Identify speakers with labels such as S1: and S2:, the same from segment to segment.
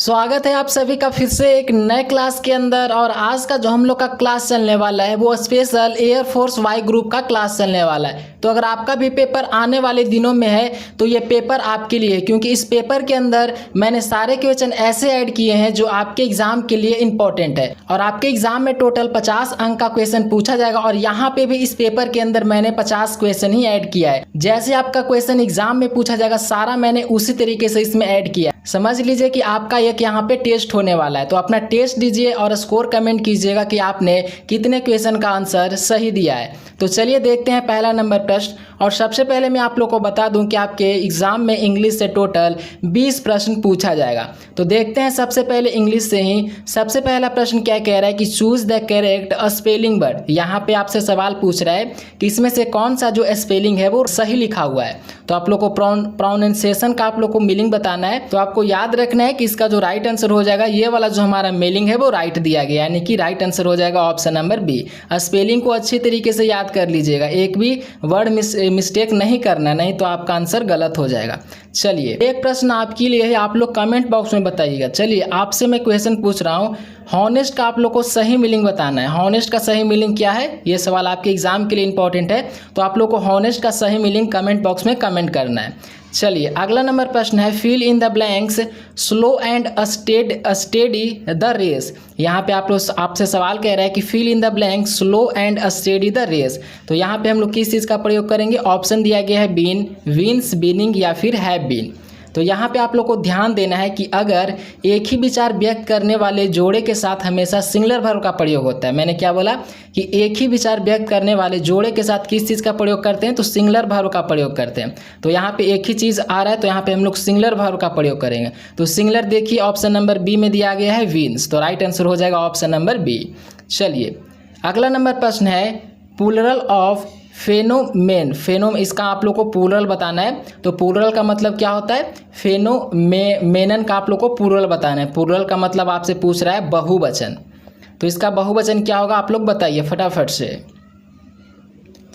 S1: स्वागत है आप सभी का फिर से एक नए क्लास के अंदर। और आज का जो हम लोग का क्लास चलने वाला है वो स्पेशल एयरफोर्स वाई ग्रुप का क्लास चलने वाला है। तो अगर आपका भी पेपर आने वाले दिनों में है तो ये पेपर आपके लिए है, क्योंकि इस पेपर के अंदर मैंने सारे क्वेश्चन ऐसे ऐड किए हैं जो आपके एग्जाम के लिए इंपॉर्टेंट है। और आपके एग्जाम में टोटल 50 अंक का क्वेश्चन पूछा जाएगा और यहाँ पे भी इस पेपर के अंदर मैंने 50 क्वेश्चन ही ऐड किया है। जैसे आपका क्वेश्चन एग्जाम में पूछा जाएगा सारा मैंने उसी तरीके से इसमें ऐड किया है। समझ लीजिए कि आपका एक यहाँ पे टेस्ट होने वाला है, तो अपना टेस्ट दीजिए और स्कोर कमेंट कीजिएगा कि आपने कितने क्वेश्चन का आंसर सही दिया है। तो चलिए देखते हैं पहला नंबर प्रश्न। और सबसे पहले मैं आप लोग को बता दूं कि आपके एग्जाम में इंग्लिश से टोटल 20 प्रश्न पूछा जाएगा। तो देखते हैं सबसे पहले इंग्लिश से ही। सबसे पहला प्रश्न क्या कह रहा है कि choose the correct spelling word. यहाँ पे आपसे सवाल पूछ रहा है कि इसमें से कौन सा जो स्पेलिंग है वो सही लिखा हुआ है। तो आप लोग को प्रोनाउंसिएशन का आप लोग को मीनिंग बताना है। तो आपको याद रखना है कि इसका जो राइट आंसर हो जाएगा, ये वाला जो हमारा मीनिंग है वो राइट दिया गया, यानी कि राइट आंसर हो जाएगा ऑप्शन नंबर बी। स्पेलिंग को अच्छी तरीके से याद कर लीजिएगा, एक भी वर्ड मिस्टेक नहीं करना, नहीं तो आपका आंसर गलत हो जाएगा। चलिए एक प्रश्न आपके लिए है, आप लोग कमेंट बॉक्स में बताइएगा। चलिए आपसे मैं क्वेश्चन पूछ रहा हूँ, हॉनेस्ट का आप लोग को सही मीनिंग बताना है। हॉनेस्ट का सही मीनिंग क्या है, ये सवाल आपके एग्जाम के लिए इंपॉर्टेंट है। तो आप लोग को हॉनेस्ट का सही मीनिंग कमेंट बॉक्स में कमेंट करना है। चलिए अगला नंबर प्रश्न है, fill in the blanks slow and steady the race. यहाँ पे आप लोग आपसे सवाल कह रहा है कि fill in the blank slow and steady the race. तो यहाँ पे हम लोग किस चीज़ का प्रयोग करेंगे, ऑप्शन दिया गया है बीन, विंस, बीनिंग या फिर हैव बीन। तो यहाँ पे आप लोग को ध्यान देना है कि अगर एक ही विचार व्यक्त करने वाले जोड़े के साथ हमेशा सिंगुलर वर्ब का प्रयोग होता है। मैंने क्या बोला कि एक ही विचार व्यक्त करने वाले जोड़े के साथ किस चीज़ का प्रयोग करते हैं, तो सिंगुलर वर्ब का प्रयोग करते हैं। तो यहाँ पे एक ही चीज़ आ रहा है तो यहाँ पे हम लोग सिंगुलर वर्ब का प्रयोग करेंगे। तो सिंगुलर देखिए ऑप्शन नंबर बी में दिया गया है विंस, तो राइट आंसर हो जाएगा ऑप्शन नंबर बी। चलिए अगला नंबर प्रश्न है, प्लूरल ऑफ फेनोमेन। इसका आप लोग को प्लूरल बताना है। तो प्लूरल का मतलब क्या होता है, फेनोमेनन का आप लोग को प्लूरल बताना है। प्लूरल का मतलब आपसे पूछ रहा है बहुवचन। तो इसका बहुवचन क्या होगा आप लोग बताइए फटाफट से।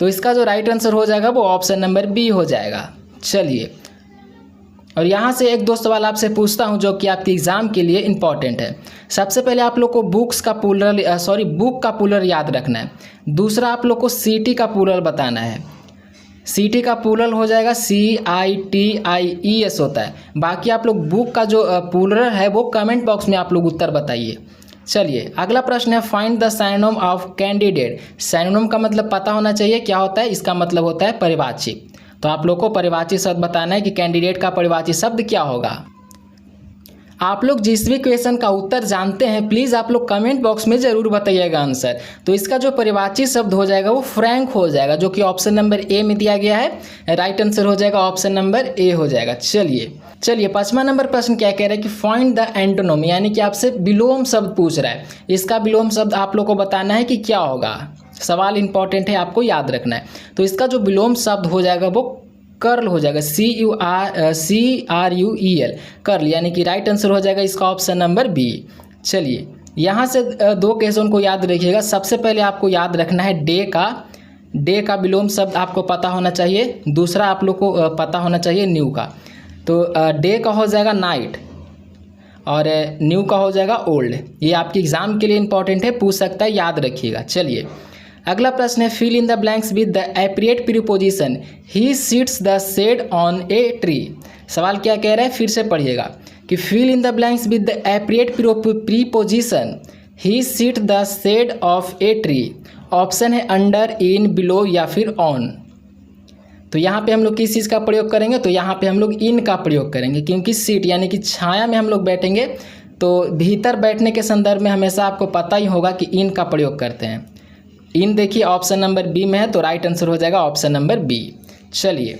S1: तो इसका जो राइट आंसर हो जाएगा वो ऑप्शन नंबर बी हो जाएगा। चलिए और यहाँ से एक दो सवाल आपसे पूछता हूँ जो कि आपके एग्जाम के लिए इंपॉर्टेंट है। सबसे पहले आप लोग को बुक का प्लूरल याद रखना है। दूसरा आप लोग को सिटी का प्लूरल बताना है। सिटी का प्लूरल हो जाएगा CITIES होता है। बाकी आप लोग बुक का जो प्लूरल है वो कमेंट बॉक्स में आप लोग उत्तर बताइए। चलिए अगला प्रश्न है, find the synonym of candidate. Synonym का मतलब पता होना चाहिए क्या होता है, इसका मतलब होता है परिवाची। तो आप लोग को परिवाची शब्द बताना है कि कैंडिडेट का परिवाची शब्द क्या होगा। आप लोग जिस भी क्वेश्चन का उत्तर जानते हैं प्लीज़ आप लोग कमेंट बॉक्स में ज़रूर बताइएगा आंसर। तो इसका जो परिवाची शब्द हो जाएगा वो फ्रैंक हो जाएगा, जो कि ऑप्शन नंबर ए में दिया गया है। राइट आंसर हो जाएगा ऑप्शन नंबर ए हो जाएगा। चलिए 5वां नंबर प्रश्न क्या कह रहा है कि फाइंड द एंटोनिम, यानी कि आपसे विलोम शब्द पूछ रहा है। इसका विलोम शब्द आप लोग को बताना है कि क्या होगा। सवाल इंपॉर्टेंट है, आपको याद रखना है। तो इसका जो विलोम शब्द हो जाएगा वो कर्ल हो जाएगा, CRUEL, कर्ल, यानी कि राइट आंसर हो जाएगा इसका ऑप्शन नंबर बी। चलिए यहाँ से दो क्वेश्चन को याद रखिएगा। सबसे पहले आपको याद रखना है डे का विलोम शब्द आपको पता होना चाहिए। दूसरा आप लोग को पता होना चाहिए न्यू का। तो डे का हो जाएगा नाइट और न्यू का हो जाएगा ओल्ड। ये आपके एग्जाम के लिए इंपॉर्टेंट है, पूछ सकता है, याद रखिएगा। चलिए अगला प्रश्न है, fill in the blanks with the appropriate preposition. He sits the shed on a tree. सवाल क्या कह रहा है, फिर से पढ़िएगा कि fill in the blanks with the appropriate preposition. He sit the shed of a tree. Option है अंडर, इन, बिलो या फिर ऑन। तो यहाँ पे हम लोग किस चीज़ का प्रयोग करेंगे, तो यहाँ पे हम लोग इन का प्रयोग करेंगे, क्योंकि सीट यानी कि छाया में हम लोग बैठेंगे। तो भीतर बैठने के संदर्भ में हमेशा आपको पता ही होगा कि इन का प्रयोग करते हैं। इन देखिए ऑप्शन नंबर बी में है, तो राइट आंसर हो जाएगा ऑप्शन नंबर बी। चलिए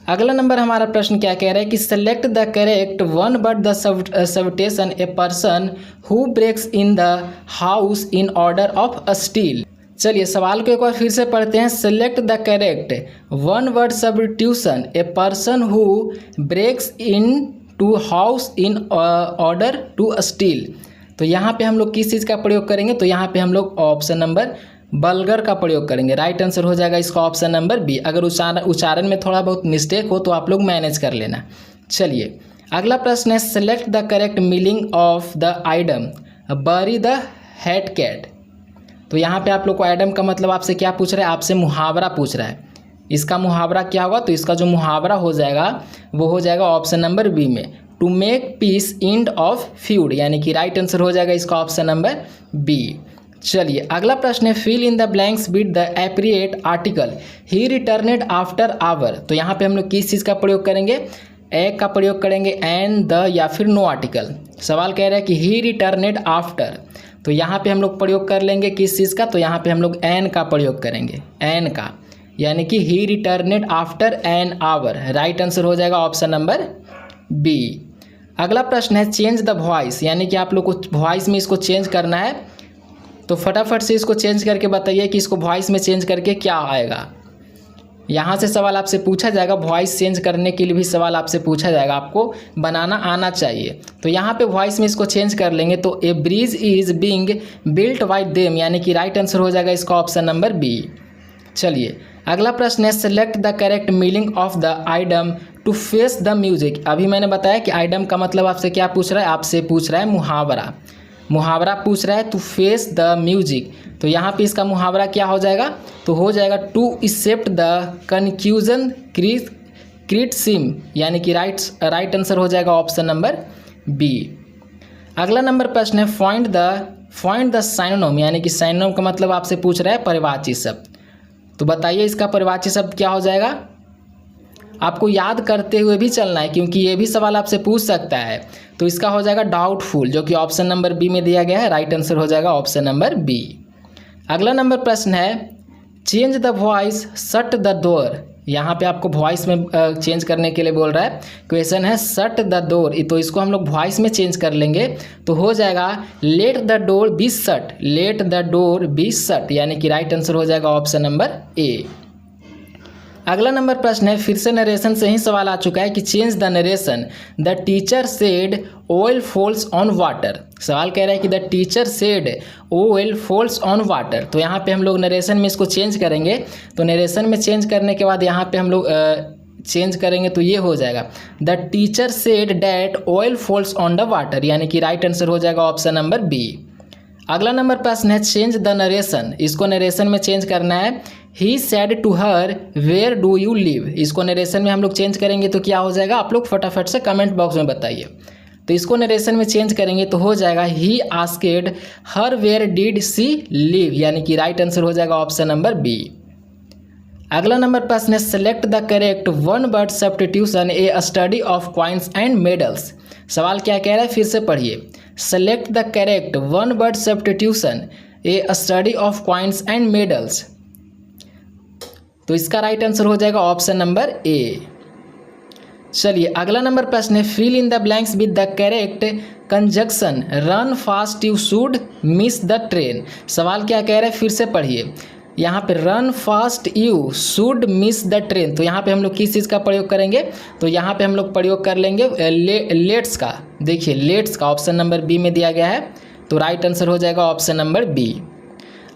S1: अगला नंबर हमारा प्रश्न क्या कह रहा है कि select the correct one word the substitution a person who breaks in the house in order of steal. चलिए सवाल को एक बार फिर से पढ़ते हैं। Select the correct one word substitution a person who breaks in to house in order to steal. तो यहाँ पे हम लोग किस चीज़ का प्रयोग करेंगे, तो यहाँ पे हम लोग ऑप्शन नंबर बल्गर का प्रयोग करेंगे। राइट आंसर हो जाएगा इसका ऑप्शन नंबर बी। अगर उच्चारण में थोड़ा बहुत मिस्टेक हो तो आप लोग मैनेज कर लेना। चलिए अगला प्रश्न है select the correct meaning of the item bury the head cat. तो यहाँ पे आप लोग को आइटम का मतलब आपसे क्या पूछ रहा है, आपसे मुहावरा पूछ रहा है। इसका मुहावरा क्या होगा, तो इसका जो मुहावरा हो जाएगा वो हो जाएगा ऑप्शन नंबर बी में, to make peace end of feud, यानी कि राइट आंसर हो जाएगा इसका ऑप्शन नंबर बी। चलिए अगला प्रश्न है fill in the blanks with the appropriate article he returned after hour. तो यहाँ पे हम लोग किस चीज़ का प्रयोग करेंगे, ए का प्रयोग करेंगे, एंड द या फिर नो आर्टिकल। सवाल कह रहा है कि ही रिटर्नेड आफ्टर, तो यहाँ पे हम लोग प्रयोग कर लेंगे किस चीज़ का, तो यहाँ पे हम लोग एन का प्रयोग करेंगे, एन का, यानी कि he returned after an hour. Right answer हो जाएगा ऑप्शन नंबर बी। अगला प्रश्न है चेंज द वॉइस, यानी कि आप लोग को वॉइस में इसको चेंज करना है। तो फटाफट से इसको चेंज करके बताइए कि इसको वॉइस में चेंज करके क्या आएगा। यहाँ से सवाल आपसे पूछा जाएगा, वॉइस चेंज करने के लिए भी सवाल आपसे पूछा जाएगा, आपको बनाना आना चाहिए। तो यहाँ पे वॉइस में इसको चेंज कर लेंगे, तो a bridge is being built by them, यानी कि राइट आंसर हो जाएगा इसका ऑप्शन नंबर बी। चलिए अगला प्रश्न है select the correct meaning of the item to face the music. अभी मैंने बताया कि आइटम का मतलब आपसे क्या पूछ रहा है, आपसे पूछ रहा है मुहावरा, मुहावरा पूछ रहा है टू फेस द म्यूजिक। तो यहाँ पे इसका मुहावरा क्या हो जाएगा, तो हो जाएगा to accept the confusion criticism, यानी कि राइट आंसर हो जाएगा ऑप्शन नंबर बी। अगला नंबर प्रश्न है फाइंड द साइनोनिम, यानी कि साइनोनिम का मतलब आपसे पूछ रहा है परिवाची शब्द। तो बताइए इसका परिवाची शब्द क्या हो जाएगा। आपको याद करते हुए भी चलना है क्योंकि ये भी सवाल आपसे पूछ सकता है। तो इसका हो जाएगा डाउटफुल, जो कि ऑप्शन नंबर बी में दिया गया है। राइट आंसर हो जाएगा ऑप्शन नंबर बी। अगला नंबर प्रश्न है change the voice shut the door. यहाँ पे आपको वॉइस में चेंज करने के लिए बोल रहा है। क्वेश्चन है शट द डोर, तो इसको हम लोग वॉइस में चेंज कर लेंगे, तो हो जाएगा let the door be shut, let the door be shut, यानी कि राइट आंसर हो जाएगा ऑप्शन नंबर ए। अगला नंबर प्रश्न है फिर से नरेशन से ही सवाल आ चुका है कि change the narration the teacher said oil falls on water. सवाल कह रहा है कि the teacher said oil falls on water. तो यहाँ पे हम लोग नरेशन में इसको चेंज करेंगे। तो नरेशन में चेंज करने के बाद यहाँ पे हम लोग चेंज करेंगे, तो ये हो जाएगा the teacher said that oil falls on the water, यानी कि राइट आंसर हो जाएगा ऑप्शन नंबर बी। अगला नंबर प्रश्न है चेंज द नरेशन, इसको नरेशन में चेंज करना है। He said to her where do you live, इसको नरेशन में हम लोग चेंज करेंगे तो क्या हो जाएगा, आप लोग फटाफट से कमेंट बॉक्स में बताइए। तो इसको नरेशन में चेंज करेंगे तो हो जाएगा he asked her where did she live, यानी कि राइट आंसर हो जाएगा ऑप्शन नंबर बी। अगला नंबर प्रश्न है select the correct one word substitution a study of coins and medals. सवाल क्या कह रहा है, फिर से पढ़िए। Select the correct one word substitution a study of coins and medals. तो इसका राइट आंसर हो जाएगा ऑप्शन नंबर ए। चलिए अगला नंबर प्रश्न है fill in the blanks with the correct conjunction run fast you should miss the train. सवाल क्या कह रहा है, फिर से पढ़िए। यहाँ पे run fast you should miss the train, तो यहाँ पे हम लोग किस चीज़ का प्रयोग करेंगे, तो यहाँ पे हम लोग प्रयोग कर लेंगे लेट्स का। देखिए लेट्स का ऑप्शन नंबर बी में दिया गया है, तो राइट आंसर हो जाएगा ऑप्शन नंबर बी।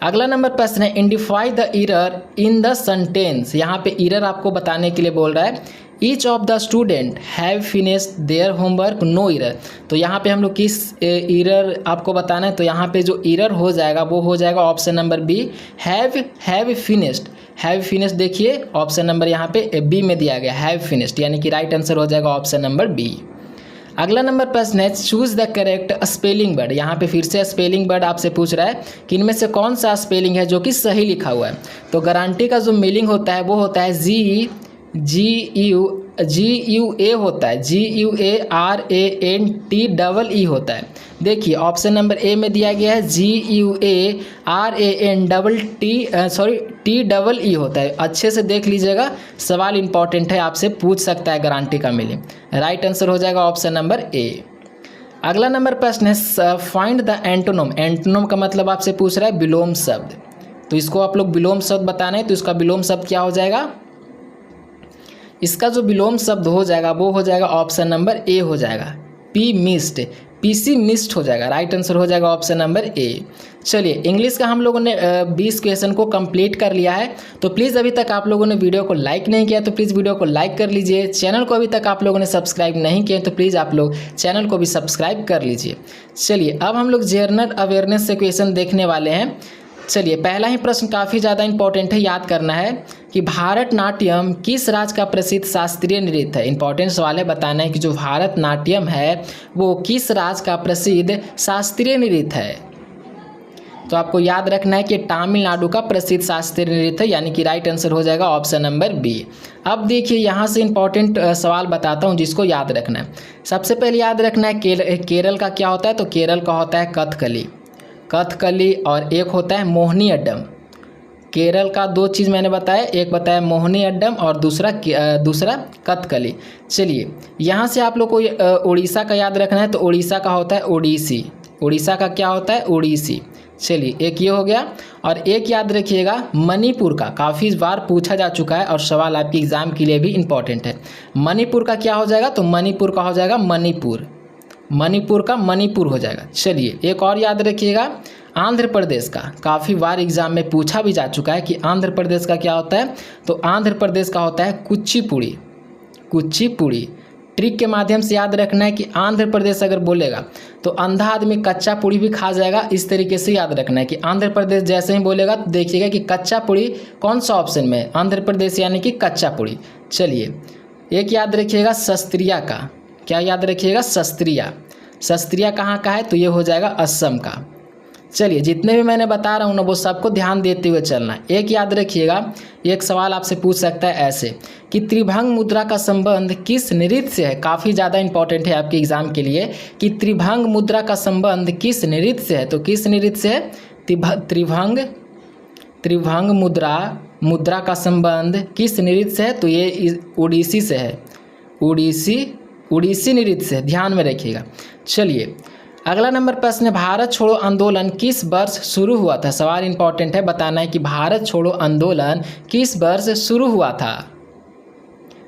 S1: अगला नंबर प्रश्न है identify the error in the sentence. यहाँ पे एरर आपको बताने के लिए बोल रहा है। Each of the student have finished their homework no error. तो यहाँ पे हम लोग किस एरर आपको बताना है, तो यहाँ पे जो एरर हो जाएगा वो हो जाएगा option number B have finished. Have finished देखिए ऑप्शन नंबर यहाँ पे बी में दिया गया हैव फिनिश्ड, यानी कि राइट आंसर हो जाएगा ऑप्शन नंबर बी। अगला नंबर प्रश्न है choose the correct spelling word. यहाँ पे फिर से स्पेलिंग वर्ड आपसे पूछ रहा है कि इनमें से कौन सा स्पेलिंग है जो कि सही लिखा हुआ है। तो गारंटी का जो मीनिंग होता है वो होता है GUA होता है, GUARANTEE होता है। देखिए ऑप्शन नंबर ए में दिया गया है GUARANTEE होता है। अच्छे से देख लीजिएगा, सवाल इंपॉर्टेंट है, आपसे पूछ सकता है गारंटी का मीनिंग। राइट आंसर हो जाएगा ऑप्शन नंबर ए। अगला नंबर प्रश्न है फाइंड द एंटोनोम। एंटोनोम का मतलब आपसे पूछ रहा है विलोम शब्द। तो इसको आप लोग विलोम शब्द बताना है, तो इसका विलोम शब्द क्या हो जाएगा, इसका जो विलोम शब्द हो जाएगा वो हो जाएगा ऑप्शन नंबर ए हो जाएगा पी पीसी मिस्ड हो जाएगा। राइट आंसर हो जाएगा ऑप्शन नंबर ए। चलिए, इंग्लिश का हम लोगों ने 20 क्वेश्चन को कंप्लीट कर लिया है। तो प्लीज़ अभी तक आप लोगों ने वीडियो को लाइक नहीं किया तो प्लीज़ वीडियो को लाइक कर लीजिए। चैनल को अभी तक आप लोगों ने सब्सक्राइब नहीं किया तो प्लीज़ आप लोग चैनल को भी सब्सक्राइब कर लीजिए। चलिए, अब हम लोग जनरल अवेयरनेस से क्वेश्चन देखने वाले हैं। चलिए, पहला ही प्रश्न काफ़ी ज़्यादा इंपॉर्टेंट है, याद करना है कि भारतनाट्यम किस राज्य का प्रसिद्ध शास्त्रीय नृत्य है। इंपॉर्टेंट सवाल है, बताना है कि जो भारतनाट्यम है वो किस राज्य का प्रसिद्ध शास्त्रीय नृत्य है। तो आपको याद रखना है कि तमिलनाडु का प्रसिद्ध शास्त्रीय नृत्य है, यानी कि राइट आंसर हो जाएगा ऑप्शन नंबर बी। अब देखिए, यहाँ से इंपॉर्टेंट सवाल बताता हूँ जिसको याद रखना है। सबसे पहले याद रखना है केरल का क्या होता है, तो केरल का होता है कथकली और एक होता है मोहिनी अट्टम। केरल का दो चीज़ मैंने बताया, एक बताया मोहिनी अट्टम और दूसरा कथकली। चलिए, यहाँ से आप लोग को उड़ीसा का याद रखना है, तो उड़ीसा का होता है ओडिसी। उड़ीसा का क्या होता है, ओडिसी। चलिए, एक ये हो गया। और एक याद रखिएगा मणिपुर का, काफ़ी बार पूछा जा चुका है और सवाल आपके एग्जाम के लिए भी इम्पॉर्टेंट है। मणिपुर का क्या हो जाएगा, तो मणिपुर का हो जाएगा मणिपुर का मणिपुर हो जाएगा। चलिए, एक और याद रखिएगा आंध्र प्रदेश का, काफ़ी बार एग्जाम में पूछा भी जा चुका है कि आंध्र प्रदेश का क्या होता है, तो आंध्र प्रदेश का होता है कुचिपुड़ी। ट्रिक के माध्यम से याद रखना है कि आंध्र प्रदेश अगर बोलेगा तो अंधा आदमी कच्चा पूड़ी भी खा जाएगा। इस तरीके से याद रखना है कि आंध्र प्रदेश जैसे ही बोलेगा तो देखिएगा कि कच्चा पूड़ी कौन सा ऑप्शन में है, आंध्र प्रदेश यानी कि कच्चा पूड़ी। चलिए, एक याद रखिएगा शस्त्रिया का, क्या याद रखिएगा, शस्त्रिया कहाँ का है, तो ये हो जाएगा असम का। चलिए, जितने भी मैंने बता रहा हूँ ना वो सबको ध्यान देते हुए चलना है। एक याद रखिएगा, एक सवाल आपसे पूछ सकता है ऐसे कि त्रिभंग मुद्रा का संबंध किस नृत्य से है। काफ़ी ज़्यादा इंपॉर्टेंट है आपके एग्जाम के लिए कि त्रिभंग मुद्रा का संबंध किस नृत्य से है, तो किस नृत्य से है, त्रिभंग मुद्रा का संबंध किस नृत्य से है, तो ये ओडिसी से है, ओडिसी नृत्य से, ध्यान में रखिएगा। चलिए, अगला नंबर प्रश्न है भारत छोड़ो आंदोलन किस वर्ष शुरू हुआ था। सवाल इंपॉर्टेंट है, बताना है कि भारत छोड़ो आंदोलन किस वर्ष शुरू हुआ था।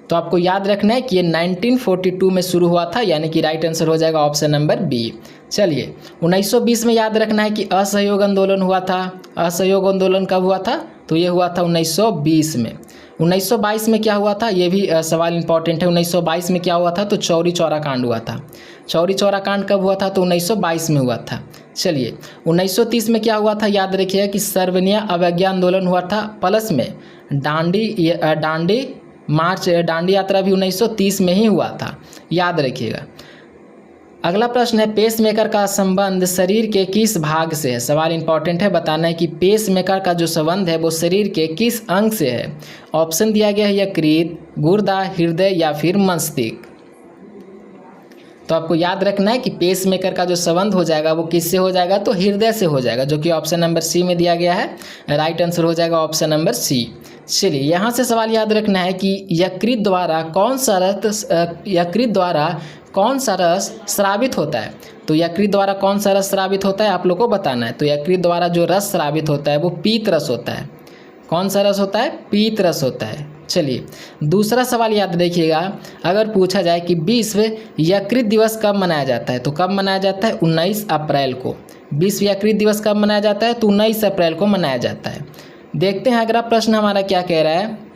S1: तो आपको याद रखना है कि ये 1942 में शुरू हुआ था, यानी कि राइट आंसर हो जाएगा ऑप्शन नंबर बी। चलिए, 1920 में याद रखना है कि असहयोग आंदोलन हुआ था। असहयोग आंदोलन कब हुआ था, तो ये हुआ था 1920 में। 1922 में क्या हुआ था, ये भी सवाल इंपॉर्टेंट है। 1922 में क्या हुआ था, तो चौरी चौरा कांड हुआ था। चौरी चौरा कांड कब हुआ था, तो 1922 में हुआ था। चलिए, 1930 में क्या हुआ था, याद रखिएगा कि सर्वनीय अवज्ञा आंदोलन हुआ था, प्लस में दांडी यात्रा भी 1930 में ही हुआ था, याद रखिएगा। अगला प्रश्न है पेसमेकर का संबंध शरीर के किस भाग से है। सवाल इंपॉर्टेंट है, बताना है कि पेसमेकर का जो संबंध है वो शरीर के किस अंग से है। ऑप्शन दिया गया है यकृत, गुर्दा, हृदय या फिर मस्तिष्क। तो आपको याद रखना है कि पेसमेकर का जो संबंध हो जाएगा वो किससे हो जाएगा, तो हृदय से हो जाएगा, जो कि ऑप्शन नंबर सी में दिया गया है। राइट आंसर हो जाएगा ऑप्शन नंबर सी। चलिए, यहाँ से सवाल याद रखना है कि यकृत द्वारा कौन सा रस स्रावित होता है। तो यकृत द्वारा कौन सा रस स्रावित होता है आप लोग को बताना है। तो यकृत द्वारा जो रस स्रावित होता है वो पीत रस होता है। कौन सा रस होता है, पीत रस होता है। चलिए, दूसरा सवाल याद रखिएगा, अगर पूछा जाए कि विश्व यकृत दिवस कब मनाया जाता है, तो कब मनाया जाता है, 19 अप्रैल को। विश्व यकृत दिवस कब मनाया जाता है, तो 19 अप्रैल को मनाया जाता है। देखते हैं अगला प्रश्न हमारा क्या कह रहा है।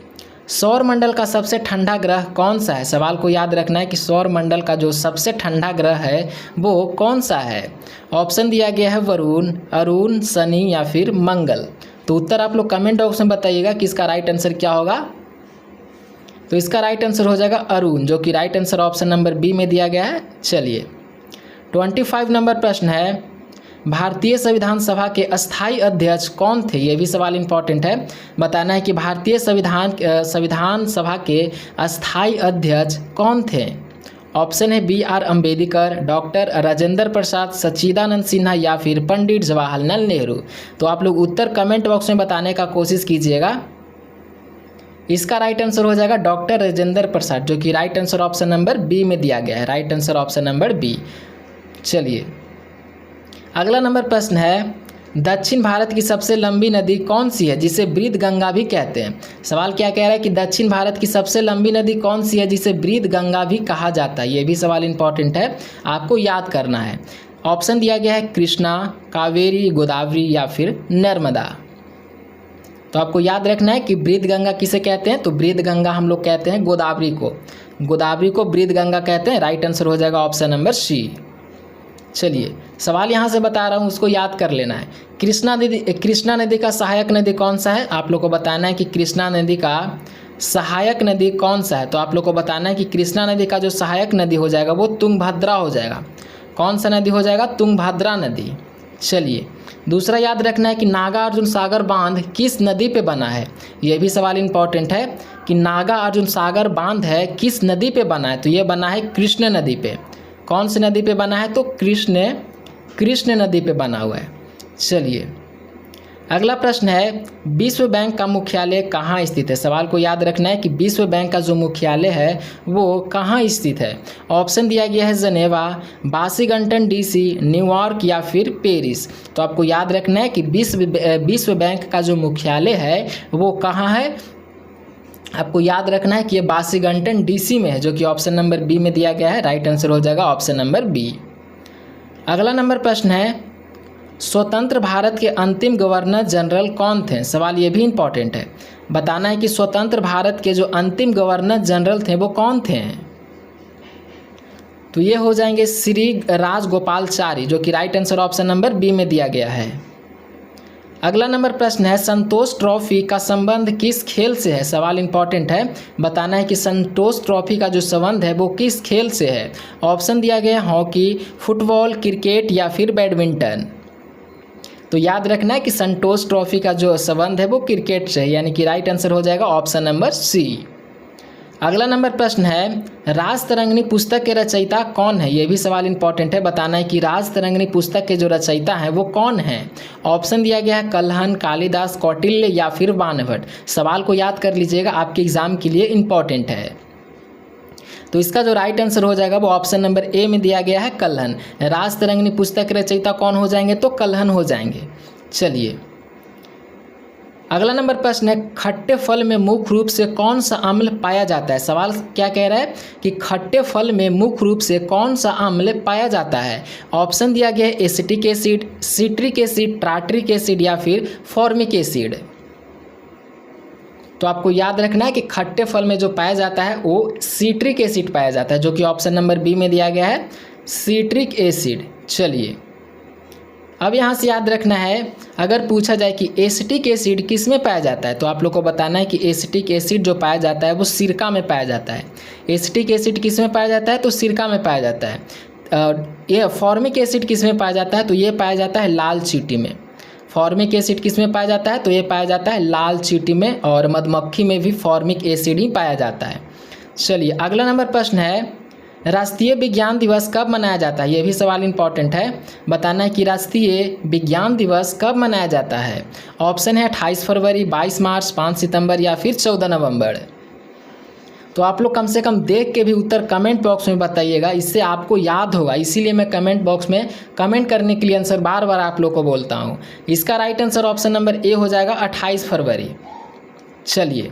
S1: सौर मंडल का सबसे ठंडा ग्रह कौन सा है। सवाल को याद रखना है कि सौर मंडल का जो सबसे ठंडा ग्रह है वो कौन सा है। ऑप्शन दिया गया है वरुण, अरुण, शनि या फिर मंगल। तो उत्तर आप लोग कमेंट बॉक्स में बताइएगा कि इसका राइट आंसर क्या होगा। तो इसका राइट आंसर हो जाएगा अरुण, जो कि right answer option number B में दिया गया है। चलिए, 25 नंबर प्रश्न है भारतीय संविधान सभा के अस्थाई अध्यक्ष कौन थे। ये भी सवाल इंपॉर्टेंट है, बताना है कि भारतीय संविधान सभा के अस्थाई अध्यक्ष कौन थे। ऑप्शन है BR अम्बेडकर, डॉक्टर राजेंद्र प्रसाद, सच्चिदानंद सिन्हा या फिर पंडित जवाहरलाल नेहरू। तो आप लोग उत्तर कमेंट बॉक्स में बताने का कोशिश कीजिएगा। इसका राइट आंसर हो जाएगा डॉक्टर राजेंद्र प्रसाद, जो कि right answer option number B में दिया गया है। Right answer option number B. चलिए, अगला नंबर प्रश्न है दक्षिण भारत की सबसे लंबी नदी कौन सी है जिसे ब्रीद गंगा भी कहते हैं? सवाल क्या कह रहा है कि दक्षिण भारत की सबसे लंबी नदी कौन सी है जिसे ब्रीद गंगा भी कहा जाता है? ये भी सवाल इंपॉर्टेंट है, आपको याद करना है। ऑप्शन दिया गया है कृष्णा, कावेरी, गोदावरी या फिर नर्मदा। तो आपको याद रखना है कि ब्रीद गंगा किसे कहते हैं, तो ब्रीद गंगा हम लोग कहते हैं गोदावरी को, गोदावरी को ब्रीद गंगा कहते हैं। राइट आंसर हो जाएगा ऑप्शन नंबर सी। चलिए सवाल यहाँ से बता रहा हूँ, उसको याद कर लेना है। कृष्णा नदी का सहायक नदी कौन सा है? आप लोग को बताना है कि कृष्णा नदी का सहायक नदी कौन सा है। तो आप लोग को बताना है कि कृष्णा नदी का जो सहायक नदी हो जाएगा वो तुंगभद्रा हो जाएगा। कौन सा नदी हो जाएगा? तुंगभद्रा नदी। चलिए दूसरा याद रखना है कि नागार्जुन सागर बांध किस नदी पे बना है? ये भी सवाल इंपॉर्टेंट है कि नागार्जुन सागर बांध है किस नदी पे बना है? तो ये बना है कृष्ण नदी पे। कौन सी नदी पे बना है? तो कृष्ण नदी पे बना हुआ है। चलिए अगला प्रश्न है, विश्व बैंक का मुख्यालय कहाँ स्थित है? सवाल को याद रखना है कि विश्व बैंक का जो मुख्यालय है वो कहाँ स्थित है। ऑप्शन दिया गया है जनेवा, वाशिंगटन डीसी, न्यूयॉर्क या फिर पेरिस। तो आपको याद रखना है कि विश्व बैंक का जो मुख्यालय है वो कहाँ है। आपको याद रखना है कि ये वाशिंगटन डीसी में है, जो कि ऑप्शन नंबर बी में दिया गया है। राइट आंसर हो जाएगा ऑप्शन नंबर बी। अगला नंबर प्रश्न है, स्वतंत्र भारत के अंतिम गवर्नर जनरल कौन थे? सवाल ये भी इंपॉर्टेंट है, बताना है कि स्वतंत्र भारत के जो अंतिम गवर्नर जनरल थे वो कौन थे। तो ये हो जाएंगे श्री राजगोपालाचारी, जो कि right answer option number B में दिया गया है। अगला नंबर प्रश्न है, संतोष ट्रॉफी का संबंध किस खेल से है? सवाल इंपॉर्टेंट है, बताना है कि संतोष ट्रॉफी का जो संबंध है वो किस खेल से है। ऑप्शन दिया गया है हॉकी, फुटबॉल, क्रिकेट या फिर बैडमिंटन। तो याद रखना है कि संतोष ट्रॉफी का जो संबंध है वो क्रिकेट से है, यानी कि राइट आंसर हो जाएगा ऑप्शन नंबर सी। अगला नंबर प्रश्न है, राजतरंगिणी पुस्तक के रचयिता कौन है? ये भी सवाल इंपॉर्टेंट है, बताना है कि राजतरंगिणी पुस्तक के जो रचयिता हैं वो कौन हैं। ऑप्शन दिया गया है कल्हन, कालिदास, कौटिल्य या फिर बाणभट्ट। सवाल को याद कर लीजिएगा, आपके एग्जाम के लिए इंपॉर्टेंट है। तो इसका जो राइट आंसर हो जाएगा वो ऑप्शन नंबर ए में दिया गया है कल्हन। राजतरंगिणी पुस्तक के रचयिता कौन हो जाएंगे? तो कल्हन हो जाएंगे। चलिए अगला नंबर प्रश्न है, खट्टे फल में मुख्य रूप से कौन सा अम्ल पाया जाता है? सवाल क्या कह रहा है कि खट्टे फल में मुख्य रूप से कौन सा अम्ल पाया जाता है। ऑप्शन दिया गया है acetic acid, citric acid, tartaric acid या फिर फॉर्मिक एसिड। तो आपको याद रखना है कि खट्टे फल में जो पाया जाता है वो सिट्रिक एसिड पाया जाता है, जो कि ऑप्शन नंबर बी में दिया गया है सिट्रिक एसिड। चलिए अब यहाँ से याद रखना है, अगर पूछा जाए कि एसिटिक एसिड किस में पाया जाता है, तो आप लोग को बताना है कि एसिटिक एसिड जो पाया जाता है वो सिरका में पाया जाता है। एसिटिक एसिड किस में पाया जाता है? तो सिरका में पाया जाता है। ये फॉर्मिक एसिड किस में पाया जाता है? तो ये पाया जाता है लाल चींटी में। फॉर्मिक एसिड किस में पाया जाता है? तो ये पाया जाता है लाल चींटी में, और मधुमक्खी में भी फॉर्मिक एसिड ही पाया जाता है। चलिए अगला नंबर प्रश्न है, राष्ट्रीय विज्ञान दिवस कब मनाया जाता है? ये भी सवाल इंपॉर्टेंट है, बताना है कि राष्ट्रीय विज्ञान दिवस कब मनाया जाता है। ऑप्शन है 28 फरवरी, 22 मार्च, 5 सितंबर या फिर 14 नवंबर। तो आप लोग कम से कम देख के भी उत्तर कमेंट बॉक्स में बताइएगा, इससे आपको याद होगा। इसीलिए मैं कमेंट बॉक्स में कमेंट करने के लिए आंसर बार बार आप लोग को बोलता हूँ। इसका right answer option number A हो जाएगा 28 फरवरी। चलिए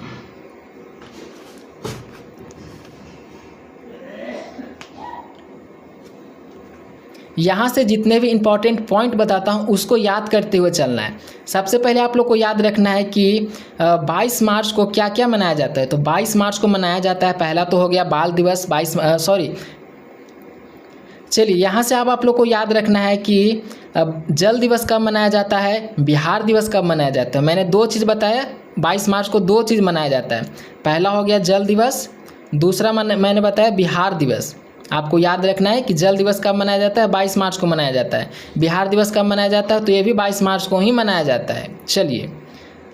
S1: यहाँ से जितने भी इंपॉर्टेंट पॉइंट बताता हूँ उसको याद करते हुए चलना है। सबसे पहले आप लोग को याद रखना है कि 22 मार्च को क्या क्या मनाया जाता है। तो 22 मार्च को मनाया जाता है, पहला तो हो गया बाल दिवस। चलिए यहाँ से अब आप लोग को याद रखना है कि जल दिवस कब मनाया जाता है, बिहार दिवस कब मनाया जाता है। मैंने दो चीज़ बताया, 22 मार्च को दो चीज़ मनाया जाता है, पहला हो गया जल दिवस, दूसरा मैंने बताया बिहार दिवस। आपको याद रखना है कि जल दिवस कब मनाया जाता है? 22 मार्च को मनाया जाता है। बिहार दिवस कब मनाया जाता है? तो ये भी 22 मार्च को ही मनाया जाता है। चलिए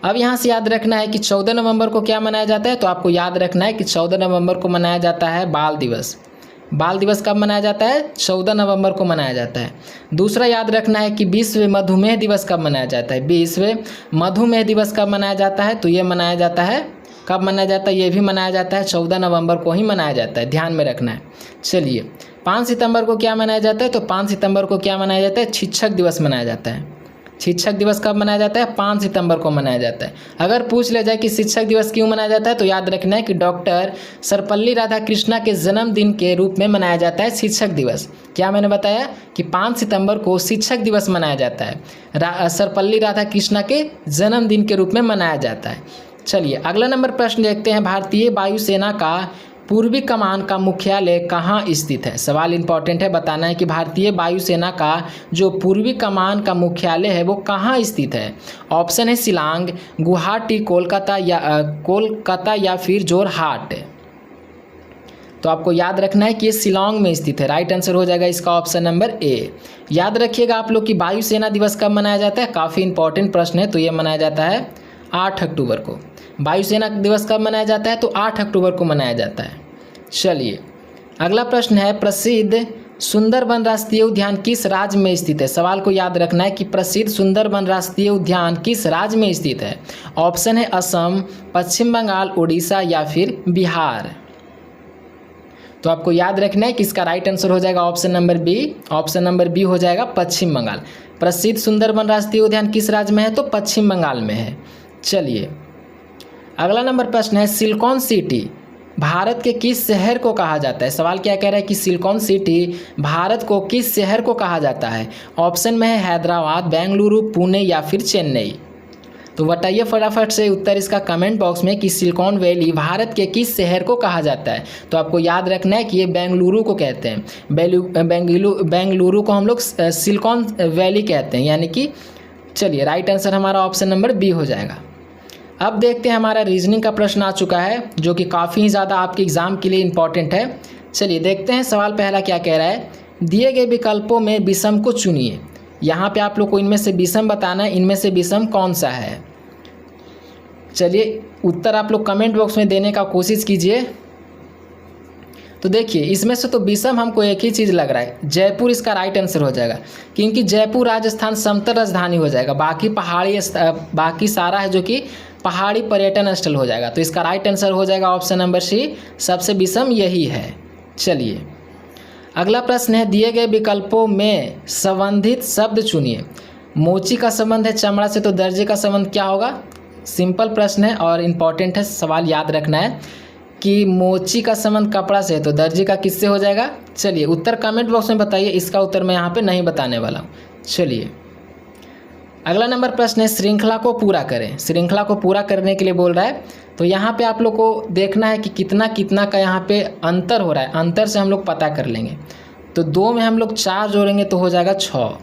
S1: अब यहाँ से याद रखना है कि 14 नवंबर को क्या मनाया जाता है। तो आपको याद रखना है कि 14 नवंबर को मनाया जाता है बाल दिवस। बाल दिवस कब मनाया जाता है? 14 नवंबर को मनाया जाता है। दूसरा याद रखना है कि विश्व मधुमेह दिवस कब मनाया जाता है। विश्व मधुमेह दिवस कब मनाया जाता है? तो ये मनाया जाता है, कब मनाया जाता है? ये भी मनाया जाता है 14 नवंबर को ही मनाया जाता है, ध्यान में रखना है। चलिए 5 सितंबर को क्या मनाया जाता है? तो 5 सितंबर को क्या मनाया जाता है? शिक्षक दिवस मनाया जाता है। शिक्षक दिवस कब मनाया जाता है? 5 सितंबर को मनाया जाता है। अगर पूछ लिया जाए कि शिक्षक दिवस क्यों मनाया जाता है तो याद रखना है कि डॉक्टर सर्वपल्ली राधाकृष्णन के जन्मदिन के रूप में मनाया जाता है शिक्षक दिवस। क्या मैंने बताया कि 5 सितंबर को शिक्षक दिवस मनाया जाता है, सर्वपल्ली राधाकृष्णन के जन्मदिन के रूप में मनाया जाता है। चलिए अगला नंबर प्रश्न देखते हैं। भारतीय वायुसेना का पूर्वी कमान का मुख्यालय कहाँ स्थित है? सवाल इंपॉर्टेंट है, बताना है कि भारतीय वायुसेना का जो पूर्वी कमान का मुख्यालय है वो कहाँ स्थित है। ऑप्शन है शिलांग, गुवाहाटी, कोलकाता या फिर जोरहाट। तो आपको याद रखना है कि ये शिलांग में स्थित है। राइट आंसर हो जाएगा इसका ऑप्शन नंबर ए। याद रखिएगा आप लोग कि वायुसेना दिवस कब मनाया जाता है, काफ़ी इंपॉर्टेंट प्रश्न है। तो ये मनाया जाता है 8 अक्टूबर को। वायुसेना दिवस कब मनाया जाता है तो 8 अक्टूबर को मनाया जाता है। चलिए अगला प्रश्न है, प्रसिद्ध सुंदरबन राष्ट्रीय उद्यान किस राज्य में स्थित है? सवाल को याद रखना है कि प्रसिद्ध सुंदरबन राष्ट्रीय उद्यान किस राज्य में स्थित है। ऑप्शन है असम, पश्चिम बंगाल, उड़ीसा या फिर बिहार। तो आपको याद रखना है कि इसका राइट आंसर हो जाएगा option number B. Option number B हो जाएगा पश्चिम बंगाल। प्रसिद्ध सुंदरबन राष्ट्रीय उद्यान किस राज्य में है तो पश्चिम बंगाल में है। चलिए अगला नंबर प्रश्न है, सिलिकॉन सिटी भारत के किस शहर को कहा जाता है? सवाल क्या कह रहा है कि सिलिकॉन सिटी भारत को किस शहर को कहा जाता है। ऑप्शन में है हैदराबाद, बेंगलुरु, पुणे या फिर चेन्नई। तो बताइए फटाफट से उत्तर इसका कमेंट बॉक्स में कि सिलिकॉन वैली भारत के किस शहर को कहा जाता है। तो आपको याद रखना है कि ये बेंगलुरु को कहते हैं। बेंगलुरु को हम लोग सिलिकॉन वैली कहते हैं, यानी कि चलिए राइट आंसर हमारा ऑप्शन नंबर बी हो जाएगा। अब देखते हैं हमारा रीजनिंग का प्रश्न आ चुका है जो कि काफ़ी ज़्यादा आपके एग्ज़ाम के लिए इम्पॉर्टेंट है। चलिए देखते हैं सवाल पहला क्या कह रहा है, दिए गए विकल्पों में विषम को चुनिए। यहाँ पे आप लोग को इनमें से विषम बताना है, इनमें से विषम कौन सा है। चलिए उत्तर आप लोग कमेंट बॉक्स में देने का कोशिश कीजिए। तो देखिए इसमें से तो विषम हमको एक ही चीज़ लग रहा है, जयपुर इसका राइट आंसर हो जाएगा, क्योंकि जयपुर राजस्थान समतल राजधानी हो जाएगा। बाकी सारा है जो कि पहाड़ी पर्यटन स्थल हो जाएगा। तो इसका राइट आंसर हो जाएगा ऑप्शन नंबर सी, सबसे विषम यही है। चलिए अगला प्रश्न है, दिए गए विकल्पों में संबंधित शब्द चुनिए। मोची का संबंध है चमड़ा से, तो दर्जी का संबंध क्या होगा? सिंपल प्रश्न है और इम्पॉर्टेंट है, सवाल याद रखना है कि मोची का संबंध कपड़ा से है तो दर्जी का किससे हो जाएगा। चलिए उत्तर कमेंट बॉक्स में बताइए, इसका उत्तर मैं यहाँ पे नहीं बताने वाला हूँ। चलिए अगला नंबर प्रश्न है, श्रृंखला को पूरा करें। श्रृंखला को पूरा करने के लिए बोल रहा है, तो यहाँ पे आप लोग को देखना है कि कितना कितना का यहाँ पे अंतर हो रहा है। अंतर से हम लोग पता कर लेंगे। तो 2 में हम लोग 4 जोड़ेंगे तो हो जाएगा 6,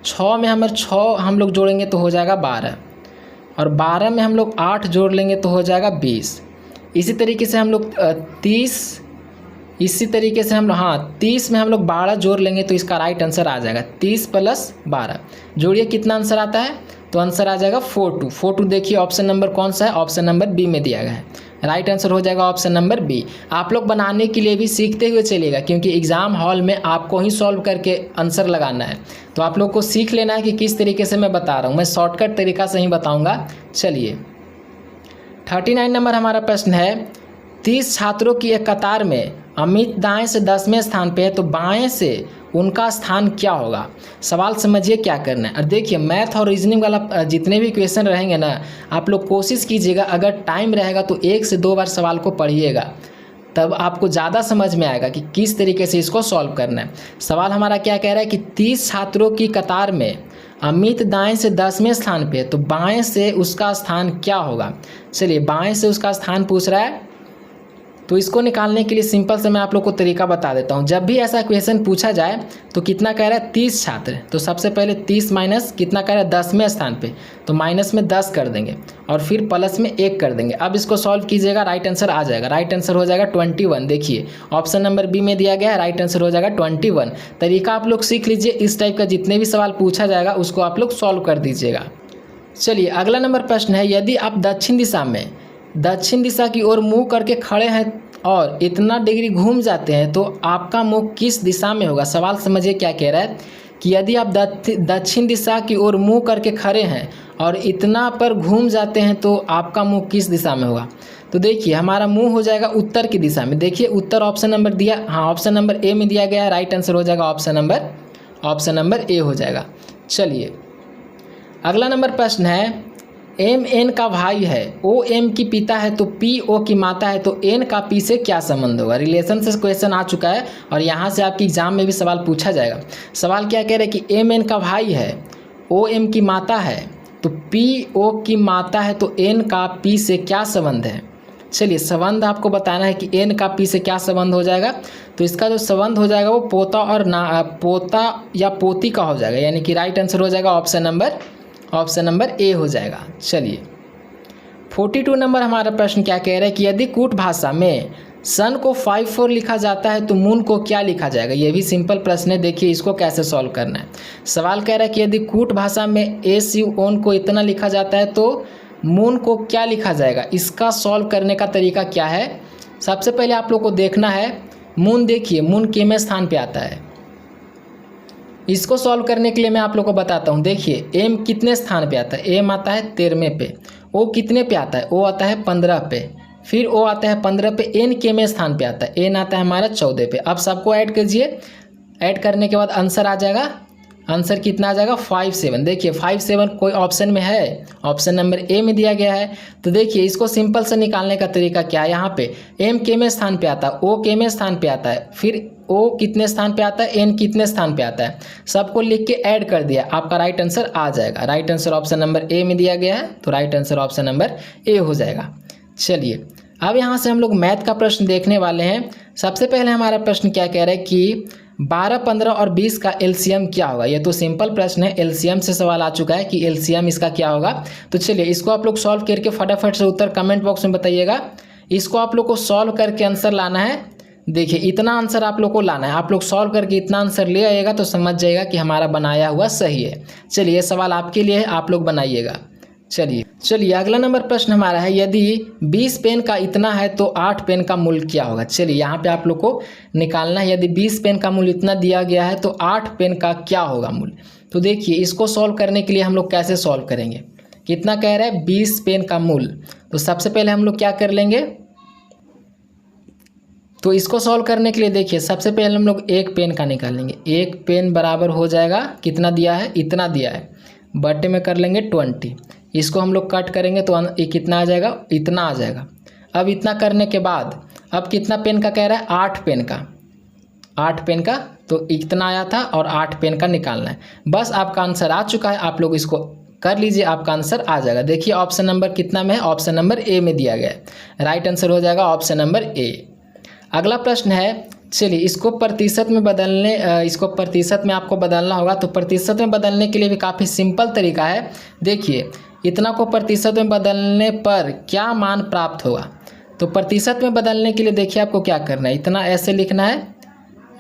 S1: 6 में हमारे 6 हम लोग जोड़ेंगे तो हो जाएगा 12, और 12 में हम लोग 8 जोड़ लेंगे तो हो जाएगा 20। इसी तरीके से हम लोग 30 में हम लोग 12 जोड़ लेंगे तो इसका राइट आंसर आ जाएगा 30 + 12। जोड़िए कितना आंसर आता है, तो आंसर आ जाएगा 42। 42 देखिए ऑप्शन नंबर कौन सा है, ऑप्शन नंबर बी में दिया गया है। राइट आंसर हो जाएगा ऑप्शन नंबर बी। आप लोग बनाने के लिए भी सीखते हुए चलिएगा, क्योंकि एग्ज़ाम हॉल में आपको ही सॉल्व करके आंसर लगाना है। तो आप लोग को सीख लेना है कि किस तरीके से मैं बता रहा हूँ, मैं शॉर्टकट तरीका से ही बताऊँगा। चलिए 39 नंबर हमारा प्रश्न है, 30 छात्रों की एक कतार में अमित दाएं से 10वें स्थान पे है तो बाएं से उनका स्थान क्या होगा। सवाल समझिए क्या करना है। और देखिए मैथ और रीजनिंग वाला जितने भी क्वेश्चन रहेंगे ना, आप लोग कोशिश कीजिएगा, अगर टाइम रहेगा तो 1 से 2 बार सवाल को पढ़िएगा, तब आपको ज़्यादा समझ में आएगा कि किस तरीके से इसको सॉल्व करना है। सवाल हमारा क्या कह रहा है कि 30 छात्रों की कतार में अमित दाएं से 10वें स्थान पे है तो बाएं से उसका स्थान क्या होगा। चलिए बाएं से उसका स्थान पूछ रहा है, तो इसको निकालने के लिए सिंपल से मैं आप लोग को तरीका बता देता हूँ। जब भी ऐसा क्वेश्चन पूछा जाए तो कितना कह रहा है 30 छात्र, तो सबसे पहले 30 माइनस कितना कह रहा है 10वें स्थान पे, तो माइनस में 10 कर देंगे और फिर प्लस में 1 कर देंगे। अब इसको सॉल्व कीजिएगा, राइट आंसर आ जाएगा। राइट आंसर हो जाएगा 21। देखिए ऑप्शन नंबर बी में दिया गया है, राइट आंसर हो जाएगा 21। तरीका आप लोग सीख लीजिए, इस टाइप का जितने भी सवाल पूछा जाएगा उसको आप लोग सॉल्व कर दीजिएगा। चलिए अगला नंबर प्रश्न है, यदि आप दक्षिण दिशा की ओर मुँह करके खड़े हैं और इतना डिग्री घूम जाते हैं तो आपका मुख किस दिशा में होगा। सवाल समझिए क्या कह रहा है कि यदि आप दक्षिण दिशा की ओर मुँह करके खड़े हैं और इतना पर घूम जाते हैं तो आपका मुँह किस दिशा में होगा। तो देखिए हमारा मुँह हो जाएगा उत्तर की दिशा में। देखिए उत्तर ऑप्शन नंबर दिया, हाँ ऑप्शन नंबर ए में दिया गया है। राइट आंसर हो जाएगा ऑप्शन नंबर ए हो जाएगा। चलिए अगला नंबर प्रश्न है एम एन का भाई है, ओ एम की पिता है, तो पी ओ की माता है, तो एन का पी से क्या संबंध होगा। रिलेशन से क्वेश्चन आ चुका है और यहाँ से आपकी एग्जाम में भी सवाल पूछा जाएगा। सवाल क्या कह रहे हैं कि एम एन का भाई है, ओ एम की माता है, तो पी ओ की माता है, तो एन का पी से क्या संबंध है। चलिए संबंध आपको बताना है कि एन का पी से क्या संबंध हो जाएगा। तो इसका जो संबंध हो जाएगा वो पोता और पोता या पोती का हो जाएगा, यानी कि राइट आंसर हो जाएगा ऑप्शन नंबर ए हो जाएगा। चलिए 42 नंबर हमारा प्रश्न क्या कह रहा है कि यदि कूट भाषा में सन को 5-4 लिखा जाता है तो मून को क्या लिखा जाएगा। ये भी सिंपल प्रश्न है, देखिए इसको कैसे सॉल्व करना है। सवाल कह रहा है कि यदि कूट भाषा में एस यू ओन को इतना लिखा जाता है तो मून को क्या लिखा जाएगा। इसका सॉल्व करने का तरीका क्या है, सबसे पहले आप लोग को देखना है मून। देखिए मून कितवें स्थान पे आता है, इसको सॉल्व करने के लिए मैं आप लोग को बताता हूँ। देखिए एम कितने स्थान पे आता है, एम आता है 13वें पे, ओ कितने पे आता है, ओ आता है 15 पे, फिर ओ आता है 15 पे, एन कितवें स्थान पे आता है, एन आता है हमारा 14 पे। अब सबको ऐड कीजिए, ऐड करने के बाद आंसर आ जाएगा। आंसर कितना आ जाएगा 5-7। देखिए 5-7 कोई ऑप्शन में है, ऑप्शन नंबर ए में दिया गया है। तो देखिए इसको सिंपल से निकालने का तरीका क्या है, यहाँ पे एम कितवें स्थान पे आता है, ओ कितवें स्थान पे आता है, फिर ओ कितने स्थान पे आता है, एन कितने स्थान पे आता है, सबको लिख के ऐड कर दिया, आपका राइट आंसर आ जाएगा। Right answer option number A में दिया गया है, तो right answer option number A हो जाएगा। चलिए अब यहाँ से हम लोग मैथ का प्रश्न देखने वाले हैं। सबसे पहले हमारा प्रश्न क्या कह रहा है कि 12, 15 और 20 का एलसीएम क्या होगा। ये तो सिंपल प्रश्न है, एलसीएम से सवाल आ चुका है कि एलसीएम इसका क्या होगा। तो चलिए इसको आप लोग सॉल्व करके फटाफट से उत्तर कमेंट बॉक्स में बताइएगा। इसको आप लोग को सॉल्व करके आंसर लाना है। देखिए इतना आंसर आप लोग को लाना है, आप लोग सॉल्व करके इतना आंसर ले आइएगा तो समझ जाइएगा कि हमारा बनाया हुआ सही है। चलिए ये सवाल आपके लिए है, आप लोग बनाइएगा। चलिए अगला नंबर प्रश्न हमारा है यदि 20 पेन का इतना है तो 8 पेन का मूल्य क्या होगा। चलिए यहाँ पे आप लोग को निकालना है, यदि 20 पेन का मूल्य इतना दिया गया है तो 8 पेन का क्या होगा मूल्य। तो देखिए इसको सॉल्व करने के लिए हम लोग कैसे सॉल्व करेंगे, कितना कह रहा है 20 पेन का मूल्य। तो सबसे पहले हम लोग क्या कर लेंगे, तो इसको सॉल्व करने के लिए देखिए सबसे पहले हम लोग 1 पेन का निकालेंगे। 1 पेन बराबर हो जाएगा, कितना दिया है, इतना दिया है, बटे में कर लेंगे 20। इसको हम लोग कट करेंगे तो ये कितना आ जाएगा, इतना आ जाएगा। अब इतना करने के बाद अब कितना पेन का कह रहा है, 8 पेन का, 8 पेन का, तो इतना आया था और 8 पेन का निकालना है। बस आपका आंसर आ चुका है, आप लोग इसको कर लीजिए, आपका आंसर आ जाएगा। देखिए ऑप्शन नंबर कितना में है, ऑप्शन नंबर ए में दिया गया है, राइट आंसर हो जाएगा ऑप्शन नंबर ए। अगला प्रश्न है, चलिए इसको प्रतिशत में बदलने, इसको प्रतिशत में आपको बदलना होगा। तो प्रतिशत में बदलने के लिए भी काफ़ी सिंपल तरीका है। देखिए इतना को प्रतिशत में बदलने पर क्या मान प्राप्त होगा। तो प्रतिशत में बदलने के लिए देखिए आपको क्या करना है, इतना ऐसे लिखना है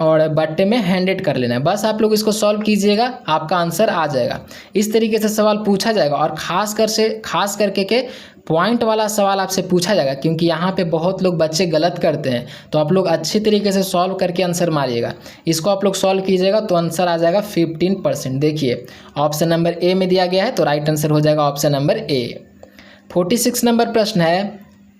S1: और बट्टे में 100 कर लेना है। बस आप लोग इसको सॉल्व कीजिएगा, आपका आंसर आ जाएगा। इस तरीके से सवाल पूछा जाएगा और खास करके के पॉइंट वाला सवाल आपसे पूछा जाएगा, क्योंकि यहाँ पे बहुत लोग बच्चे गलत करते हैं। तो आप लोग अच्छी तरीके से सॉल्व करके आंसर मारिएगा। इसको आप लोग सॉल्व कीजिएगा तो आंसर आ जाएगा 15%। देखिए ऑप्शन नंबर ए में दिया गया है, तो राइट आंसर हो जाएगा ऑप्शन नंबर ए। 46 नंबर प्रश्न है,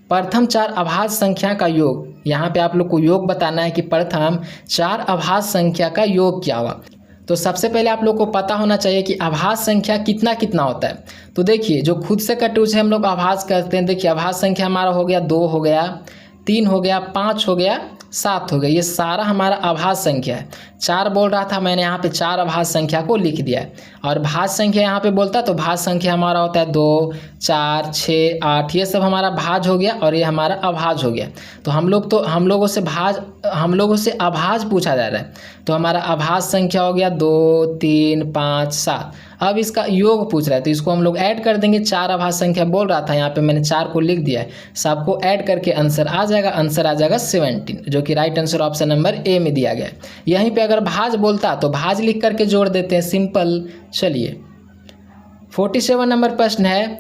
S1: प्रथम 4 अभाज्य संख्या का योग। यहाँ पे आप लोग को योग बताना है कि प्रथम 4 अभाज्य संख्या का योग क्या होगा। तो सबसे पहले आप लोग को पता होना चाहिए कि अभाज्य संख्या कितना कितना होता है। तो देखिए जो खुद से कटे उसे हम लोग अभाज्य करते हैं। देखिए अभाज्य संख्या हमारा हो गया 2 हो गया, 3 हो गया, 5 हो गया, 7 हो गया, ये सारा हमारा अभाज्य संख्या है। 4 बोल रहा था, मैंने यहाँ पे 4 अभाज्य संख्या को लिख दिया है। और भाज्य संख्या यहाँ पे बोलता तो भाज्य संख्या हमारा होता है 2, 4, 6, 8, ये सब हमारा भाज्य हो गया और ये हमारा अभाज्य हो गया। तो हम लोगों से अभाज्य पूछा जा रहा है। तो हमारा अभाज्य संख्या हो गया 2, 3, 5, 7। अब इसका योग पूछ रहा है तो इसको हम लोग ऐड कर देंगे। 4 अभाज्य संख्या बोल रहा था, यहाँ पे मैंने 4 को लिख दिया है, सबको ऐड करके आंसर आ जाएगा। आंसर आ जाएगा 17, जो कि right answer option number A में दिया गया है। यहीं पे अगर भाज्य बोलता तो भाज्य लिख करके जोड़ देते हैं, सिंपल। चलिए 47 नंबर प्रश्न है,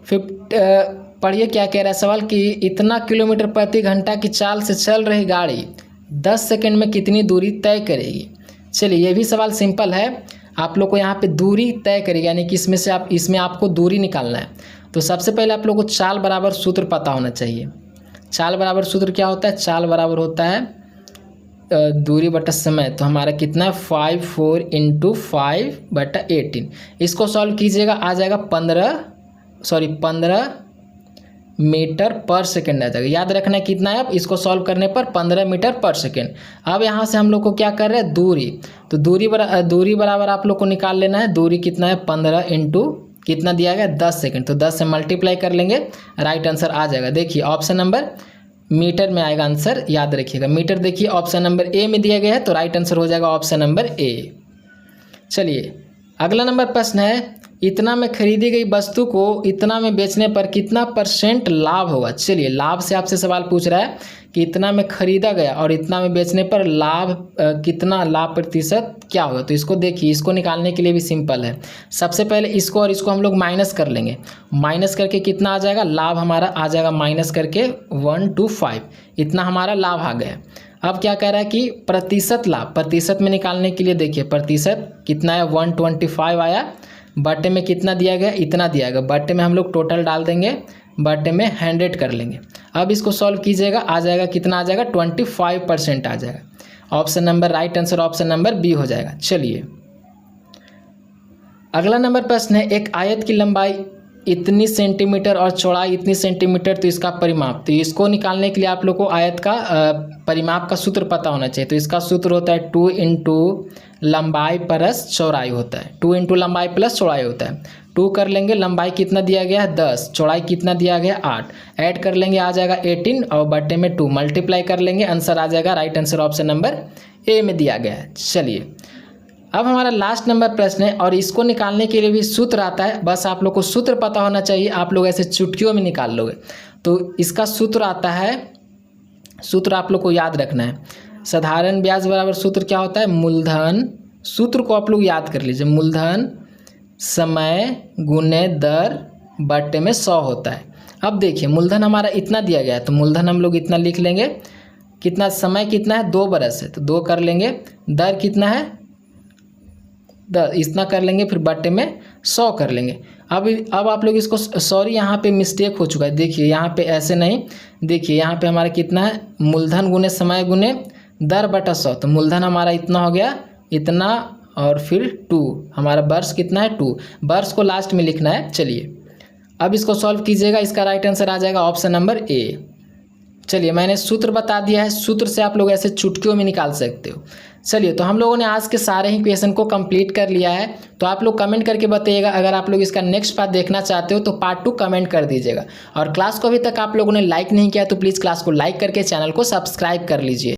S1: पढ़िए क्या कह रहा है सवाल कि इतना किलोमीटर प्रति घंटा की चाल से चल रही गाड़ी 10 सेकंड में कितनी दूरी तय करेगी। चलिए ये भी सवाल सिंपल है, आप लोग को यहाँ पे दूरी तय करेगी, यानी कि इसमें आपको दूरी निकालना है। तो सबसे पहले आप लोग को चाल बराबर सूत्र पता होना चाहिए। चाल बराबर सूत्र क्या होता है, चाल बराबर होता है दूरी बटा समय, तो हमारा कितना है 5 × 5/18। इसको सॉल्व कीजिएगा, आ जाएगा 15 मीटर पर सेकेंड आ जाएगा। याद रखना है कितना है, अब इसको सॉल्व करने पर 15 मीटर पर सेकेंड। अब यहाँ से हम लोग को क्या कर रहे हैं, दूरी, तो दूरी बराबर आप लोग को निकाल लेना है। दूरी कितना है 15 × कितना दिया गया 10 सेकेंड, तो 10 से मल्टीप्लाई कर लेंगे, राइट आंसर आ जाएगा। देखिए ऑप्शन नंबर मीटर में आएगा आंसर, याद रखिएगा। मीटर देखिए ऑप्शन नंबर ए में दिया गया है, तो राइट आंसर हो जाएगा ऑप्शन नंबर ए। चलिए अगला नंबर प्रश्न है, इतना में खरीदी गई वस्तु को इतना में बेचने पर कितना % लाभ होगा। चलिए लाभ से आपसे सवाल पूछ रहा है कि इतना में खरीदा गया और इतना में बेचने पर लाभ कितना, लाभ प्रतिशत क्या होगा। तो इसको देखिए, इसको निकालने के लिए भी सिंपल है। सबसे पहले इसको और इसको हम लोग माइनस कर लेंगे। माइनस करके कितना आ जाएगा, लाभ हमारा आ जाएगा माइनस करके 125, इतना हमारा लाभ आ गया। अब क्या कह रहा है कि प्रतिशत लाभ, प्रतिशत में निकालने के लिए देखिए प्रतिशत कितना है 125 आया, बटे में कितना दिया गया, इतना दिया गया, बटे में हम लोग टोटल डाल देंगे, बटे में 100 कर लेंगे। अब इसको सॉल्व कीजिएगा, आ जाएगा कितना आ जाएगा 25% आ जाएगा। Option number right answer option number B हो जाएगा। चलिए अगला नंबर प्रश्न है, एक आयत की लंबाई इतनी सेंटीमीटर और चौड़ाई इतनी सेंटीमीटर, तो इसका परिमाप। तो इसको निकालने के लिए आप लोग को आयत का परिमाप का सूत्र पता होना चाहिए। तो इसका सूत्र होता है 2 × लंबाई प्लस चौड़ाई होता है। 2 × लंबाई प्लस चौड़ाई होता है। 2 कर लेंगे, लंबाई कितना दिया गया है 10, चौड़ाई कितना दिया गया है 8, ऐड कर लेंगे आ जाएगा 18 और बटे में 2 मल्टीप्लाई कर लेंगे, आंसर आ जाएगा right answer option number A में दिया गया है। चलिए अब हमारा लास्ट नंबर प्रश्न है, और इसको निकालने के लिए भी सूत्र आता है, बस आप लोग को सूत्र पता होना चाहिए, आप लोग ऐसे चुटकियों में निकाल लोगे। तो इसका सूत्र आता है, सूत्र आप लोग को याद रखना है, साधारण ब्याज बराबर सूत्र क्या होता है, मूलधन, सूत्र को आप लोग याद कर लीजिए, मूलधन समय गुने दर बटे में 100 होता है। अब देखिए मूलधन हमारा इतना दिया गया है, तो मूलधन हम लोग इतना लिख लेंगे, कितना समय कितना है 2 बरस है, तो 2 कर लेंगे, दर कितना है 10, इतना कर लेंगे, फिर बटे में 100 कर लेंगे। अब आप लोग इसको, सॉरी यहाँ पे मिस्टेक हो चुका है, देखिए यहाँ पे ऐसे नहीं, देखिए यहाँ पे हमारा कितना है मूलधन गुने समय गुने दर बटा 100, तो मूलधन हमारा इतना हो गया, इतना और फिर 2, हमारा वर्ष कितना है 2, वर्ष को लास्ट में लिखना है। चलिए अब इसको सॉल्व कीजिएगा, इसका राइट आंसर आ जाएगा ऑप्शन नंबर ए। चलिए मैंने सूत्र बता दिया है, सूत्र से आप लोग ऐसे चुटकियों में निकाल सकते हो। चलिए तो हम लोगों ने आज के सारे ही क्वेश्चन को कंप्लीट कर लिया है। तो आप लोग कमेंट करके बताइएगा, अगर आप लोग इसका नेक्स्ट पार्ट देखना चाहते हो तो पार्ट 2 कमेंट कर दीजिएगा। और क्लास को अभी तक आप लोगों ने लाइक नहीं किया तो प्लीज़ क्लास को लाइक करके चैनल को सब्सक्राइब कर लीजिए।